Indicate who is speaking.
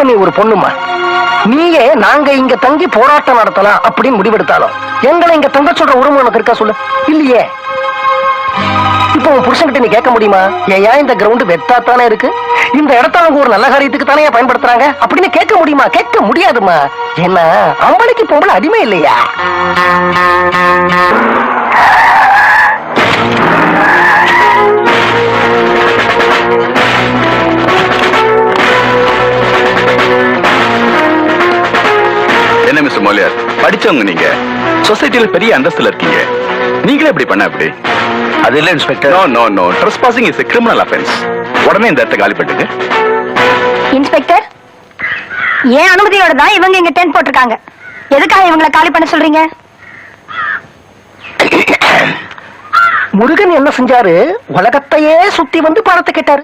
Speaker 1: நீ ஒரு பொண்ணுமா, நீயே நாங்க இங்க தங்கி போராட்டம் நடத்தலாம் அப்படின்னு முடிவெடுத்தாலும் எங்களை இங்க தங்க சொல்ற உரிமை உனக்கு இருக்கா சொல்லு? இல்லையே. இப்போ உன் புருஷன்கிட்ட நீ கேட்க முடியுமா, ஏன் இந்த கிரவுண்ட் வெத்தா தானே இருக்கு, இந்த இடத்த அவங்க ஒரு நல்ல காரியத்துக்கு தானே பயன்படுத்துறாங்க அப்படின்னு கேட்க முடியுமா? கேட்க முடியாதுமா. ஏன்னா அம்பளைக்கு பொம்பளை அடிமை இல்லையா?
Speaker 2: என்ன மிஸ்டர் மோலியார், படிச்சவங்க நீங்க, சொசைட்டில பெரிய அந்தஸ்துல இருக்கீங்க, நீங்களே இப்படி பண்ண எப்படி?
Speaker 3: அது இல்ல inspector.
Speaker 2: No no no, trespassing is a criminal offence. உடனே இந்த இடத்தை காலி பண்ணுங்க.
Speaker 4: இன்ஸ்பெக்டர், ஏன் அனுமதியோட தான் இவங்க இங்க டென்ட் போட்டிருக்காங்க. எதுக்காக இவங்களை காலி பண்ண சொல்றீங்க?
Speaker 1: முருகன் என்ன செஞ்சாரு? உலகத்தையே சுத்தி வந்து பணத்தை கேட்டாரு.